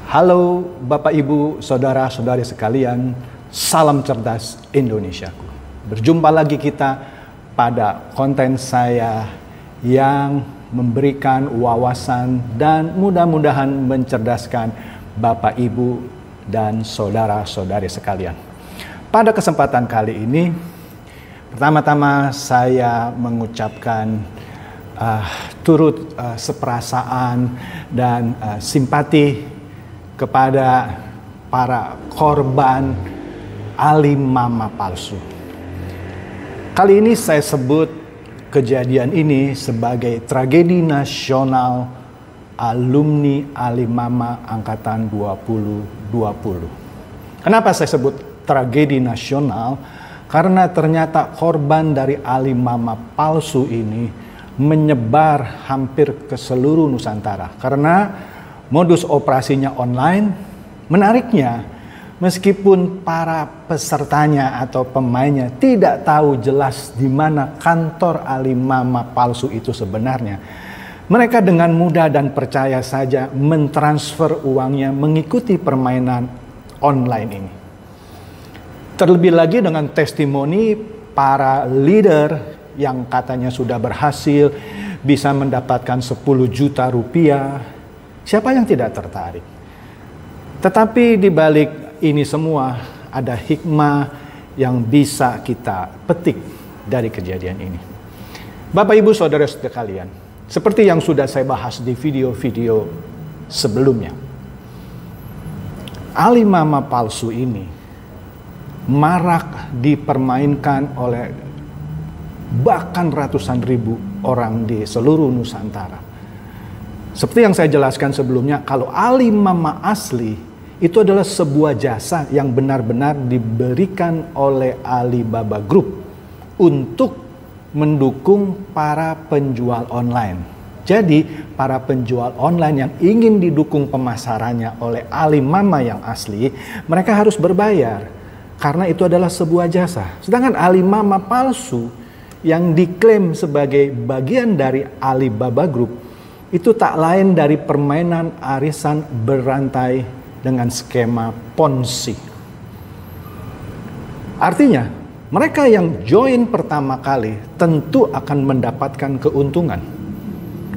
Halo Bapak Ibu, Saudara-saudari sekalian, salam cerdas Indonesiaku. Berjumpa lagi kita pada konten saya yang memberikan wawasan dan mudah-mudahan mencerdaskan Bapak Ibu dan saudara-saudari sekalian. Pada kesempatan kali ini, pertama-tama saya mengucapkan turut seperasaan dan simpati kepada para korban alimama palsu. Kali ini saya sebut kejadian ini sebagai tragedi nasional alumni Alimama Angkatan 2020. Kenapa saya sebut tragedi nasional? Karena ternyata korban dari alimama palsu ini menyebar hampir ke seluruh Nusantara. Karena modus operasinya online. Menariknya, meskipun para pesertanya atau pemainnya tidak tahu jelas di mana kantor alimama palsu itu sebenarnya, mereka dengan mudah dan percaya saja mentransfer uangnya mengikuti permainan online ini. Terlebih lagi dengan testimoni para leader yang katanya sudah berhasil bisa mendapatkan 10 juta rupiah. Siapa yang tidak tertarik? Tetapi di balik ini semua ada hikmah yang bisa kita petik dari kejadian ini. Bapak Ibu Saudara sekalian, seperti yang sudah saya bahas di video-video sebelumnya, alimama palsu ini marak dipermainkan oleh bahkan ratusan ribu orang di seluruh Nusantara. Seperti yang saya jelaskan sebelumnya, kalau alimama asli itu adalah sebuah jasa yang benar-benar diberikan oleh Alibaba Group untuk mendukung para penjual online. Jadi para penjual online yang ingin didukung pemasarannya oleh alimama yang asli, mereka harus berbayar karena itu adalah sebuah jasa. Sedangkan alimama palsu yang diklaim sebagai bagian dari Alibaba Group itu tak lain dari permainan arisan berantai dengan skema Ponzi. Artinya, mereka yang join pertama kali tentu akan mendapatkan keuntungan.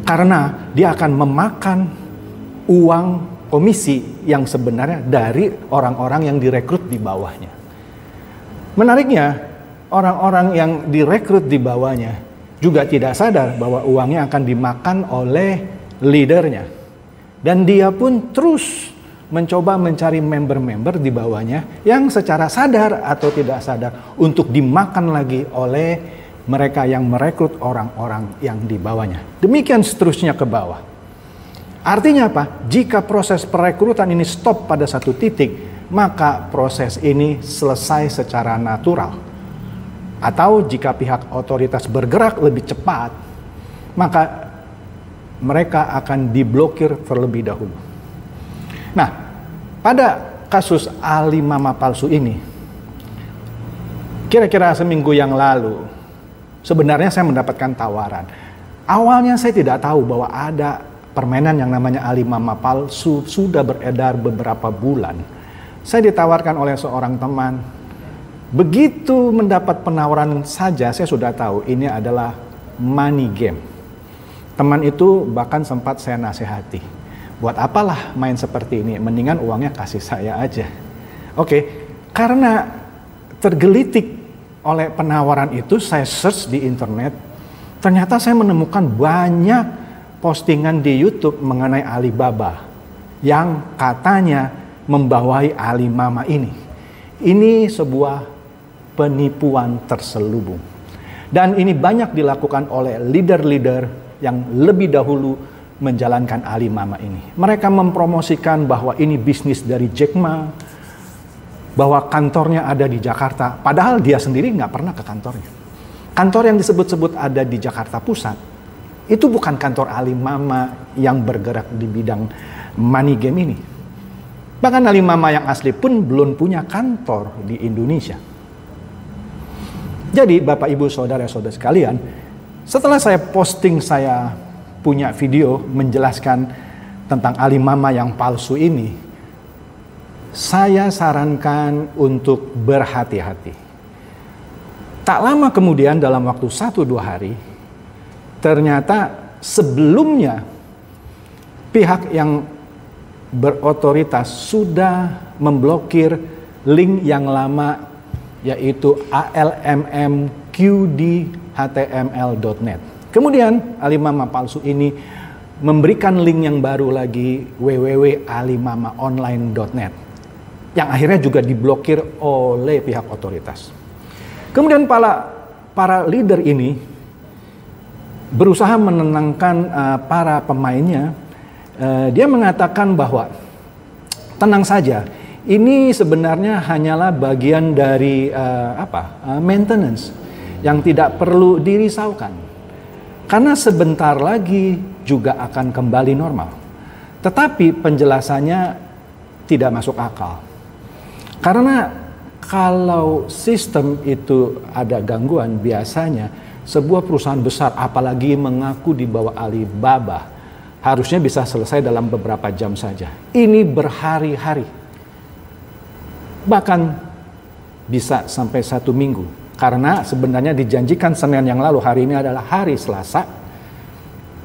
Karena dia akan memakan uang komisi yang sebenarnya dari orang-orang yang direkrut di bawahnya. Menariknya, orang-orang yang direkrut di bawahnya juga tidak sadar bahwa uangnya akan dimakan oleh leadernya. Dan dia pun terus mencoba mencari member-member di bawahnya yang secara sadar atau tidak sadar untuk dimakan lagi oleh mereka yang merekrut orang-orang yang di bawahnya. Demikian seterusnya ke bawah. Artinya apa? Jika proses perekrutan ini stop pada satu titik, maka proses ini selesai secara natural. Atau jika pihak otoritas bergerak lebih cepat, maka mereka akan diblokir terlebih dahulu. Nah, pada kasus alimama palsu ini, kira-kira seminggu yang lalu, sebenarnya saya mendapatkan tawaran. Awalnya saya tidak tahu bahwa ada permainan yang namanya alimama palsu sudah beredar beberapa bulan. Saya ditawarkan oleh seorang teman. Begitu mendapat penawaran saja saya sudah tahu ini adalah money game. Teman itu bahkan sempat saya nasihati. Buat apalah main seperti ini, mendingan uangnya kasih saya aja. Oke, karena tergelitik oleh penawaran itu saya search di internet. Ternyata saya menemukan banyak postingan di YouTube mengenai Alibaba yang katanya membawahi alimama ini. Ini sebuah penipuan terselubung. Dan ini banyak dilakukan oleh leader-leader yang lebih dahulu menjalankan alimama ini. Mereka mempromosikan bahwa ini bisnis dari Jack Ma, bahwa kantornya ada di Jakarta. Padahal dia sendiri nggak pernah ke kantornya. Kantor yang disebut-sebut ada di Jakarta Pusat, itu bukan kantor alimama yang bergerak di bidang money game ini. Bahkan alimama yang asli pun belum punya kantor di Indonesia. Jadi Bapak Ibu Saudara-saudara sekalian, setelah saya posting saya punya video menjelaskan tentang alimama yang palsu ini, saya sarankan untuk berhati-hati. Tak lama kemudian dalam waktu 1-2 hari, ternyata sebelumnya pihak yang berotoritas sudah memblokir link yang lama, yaitu almmqdhtml.net. Kemudian alimama palsu ini memberikan link yang baru lagi, www.alimamaonline.net, yang akhirnya juga diblokir oleh pihak otoritas. Kemudian para leader ini berusaha menenangkan para pemainnya. Dia mengatakan bahwa tenang saja, ini sebenarnya hanyalah bagian dari maintenance yang tidak perlu dirisaukan, karena sebentar lagi juga akan kembali normal. Tetapi penjelasannya tidak masuk akal, karena kalau sistem itu ada gangguan, biasanya sebuah perusahaan besar, apalagi mengaku di bawah Alibaba, harusnya bisa selesai dalam beberapa jam saja. Ini berhari-hari, bahkan bisa sampai 1 minggu. Karena sebenarnya dijanjikan Senin yang lalu, hari ini adalah hari Selasa,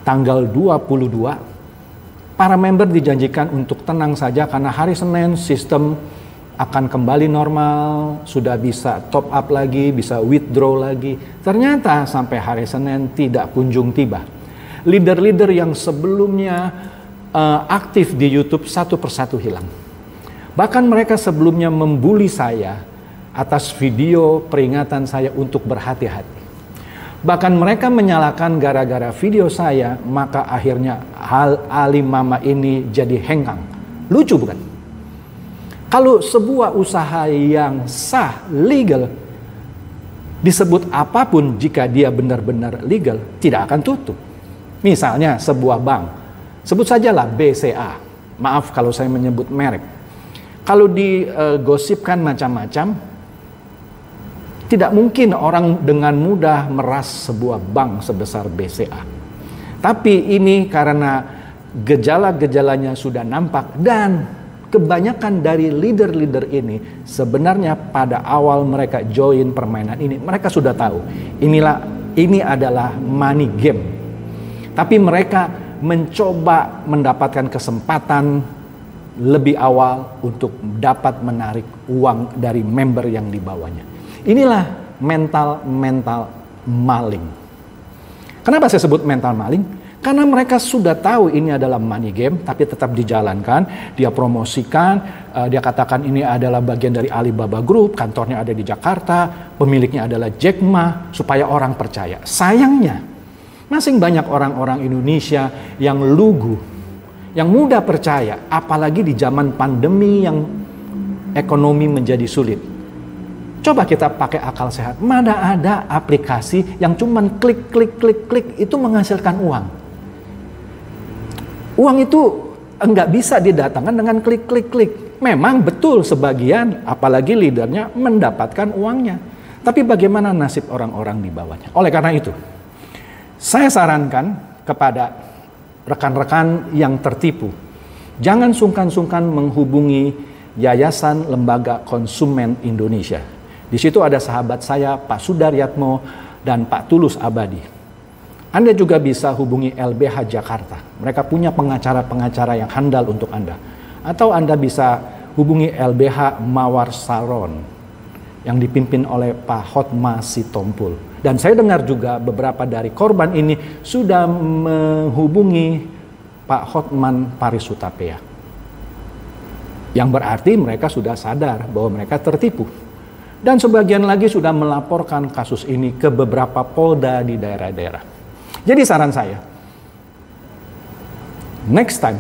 tanggal 22. Para member dijanjikan untuk tenang saja karena hari Senin sistem akan kembali normal, sudah bisa top up lagi, bisa withdraw lagi. Ternyata sampai hari Senin tidak kunjung tiba. Leader-leader yang sebelumnya aktif di YouTube satu persatu hilang. Bahkan mereka sebelumnya membuli saya atas video peringatan saya untuk berhati-hati. Bahkan mereka menyalahkan gara-gara video saya, maka akhirnya Alimama ini jadi hengkang. Lucu bukan? Kalau sebuah usaha yang sah, legal, disebut apapun jika dia benar-benar legal, tidak akan tutup. Misalnya sebuah bank, sebut sajalah BCA. Maaf kalau saya menyebut merek. Kalau digosipkan macam-macam, tidak mungkin orang dengan mudah meras sebuah bank sebesar BCA. Tapi ini karena gejala-gejalanya sudah nampak, dan kebanyakan dari leader-leader ini sebenarnya pada awal mereka join permainan ini, mereka sudah tahu ini adalah money game. Tapi mereka mencoba mendapatkan kesempatan lebih awal untuk dapat menarik uang dari member yang dibawanya. Inilah mental maling. Kenapa saya sebut mental maling? Karena mereka sudah tahu ini adalah money game, tapi tetap dijalankan. Dia promosikan, dia katakan ini adalah bagian dari Alibaba Group, kantornya ada di Jakarta, pemiliknya adalah Jack Ma, supaya orang percaya. Sayangnya, masih banyak orang-orang Indonesia yang lugu, yang mudah percaya, apalagi di zaman pandemi yang ekonomi menjadi sulit. Coba kita pakai akal sehat. Mana ada aplikasi yang cuman klik itu menghasilkan uang. Uang itu enggak bisa didatangkan dengan klik. Memang betul sebagian, apalagi leadernya, mendapatkan uangnya. Tapi bagaimana nasib orang-orang di bawahnya? Oleh karena itu, saya sarankan kepada rekan-rekan yang tertipu, jangan sungkan-sungkan menghubungi Yayasan Lembaga Konsumen Indonesia. Di situ ada sahabat saya, Pak Sudaryatmo dan Pak Tulus Abadi. Anda juga bisa hubungi LBH Jakarta. Mereka punya pengacara-pengacara yang handal untuk Anda. Atau Anda bisa hubungi LBH Mawar Saron yang dipimpin oleh Pak Hotma Sitompul. Dan saya dengar juga beberapa dari korban ini sudah menghubungi Pak Hotman Parisutapea. Yang berarti mereka sudah sadar bahwa mereka tertipu. Dan sebagian lagi sudah melaporkan kasus ini ke beberapa polda di daerah-daerah. Jadi saran saya, next time,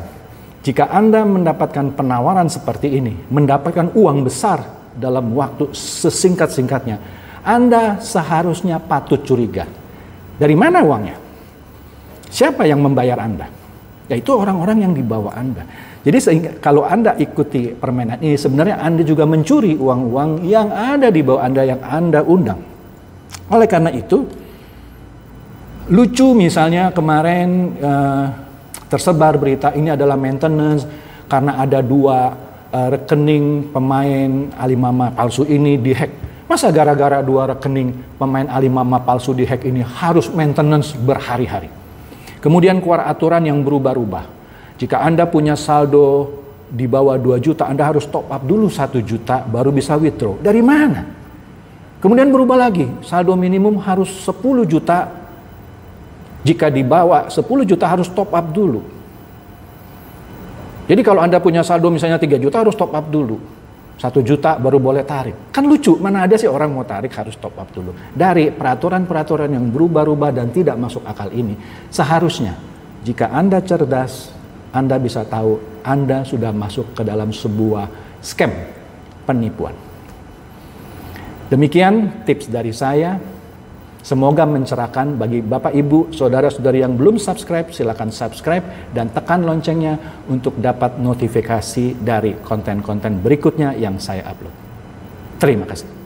jika Anda mendapatkan penawaran seperti ini, mendapatkan uang besar dalam waktu sesingkat-singkatnya, Anda seharusnya patut curiga. Dari mana uangnya? Siapa yang membayar Anda? Yaitu orang-orang yang di bawah Anda. Jadi kalau Anda ikuti permainan ini, sebenarnya Anda juga mencuri uang-uang yang ada di bawah Anda, yang Anda undang. Oleh karena itu, lucu misalnya kemarin tersebar berita ini adalah maintenance karena ada dua rekening pemain Alimama palsu ini dihack. Masa gara-gara 2 rekening pemain Alimama palsu dihack ini harus maintenance berhari-hari? Kemudian keluar aturan yang berubah-ubah. Jika Anda punya saldo di bawah 2 juta, Anda harus top up dulu 1 juta baru bisa withdraw. Dari mana? Kemudian berubah lagi, saldo minimum harus 10 juta. Jika di bawah 10 juta harus top up dulu. Jadi kalau Anda punya saldo misalnya 3 juta harus top up dulu. 1 juta baru boleh tarik. Kan lucu, mana ada sih orang mau tarik harus top up dulu. Dari peraturan-peraturan yang berubah-ubah dan tidak masuk akal ini, seharusnya jika Anda cerdas, Anda bisa tahu Anda sudah masuk ke dalam sebuah scam penipuan. Demikian tips dari saya. Semoga mencerahkan bagi Bapak, Ibu, Saudara-saudari yang belum subscribe, silakan subscribe dan tekan loncengnya untuk dapat notifikasi dari konten-konten berikutnya yang saya upload. Terima kasih.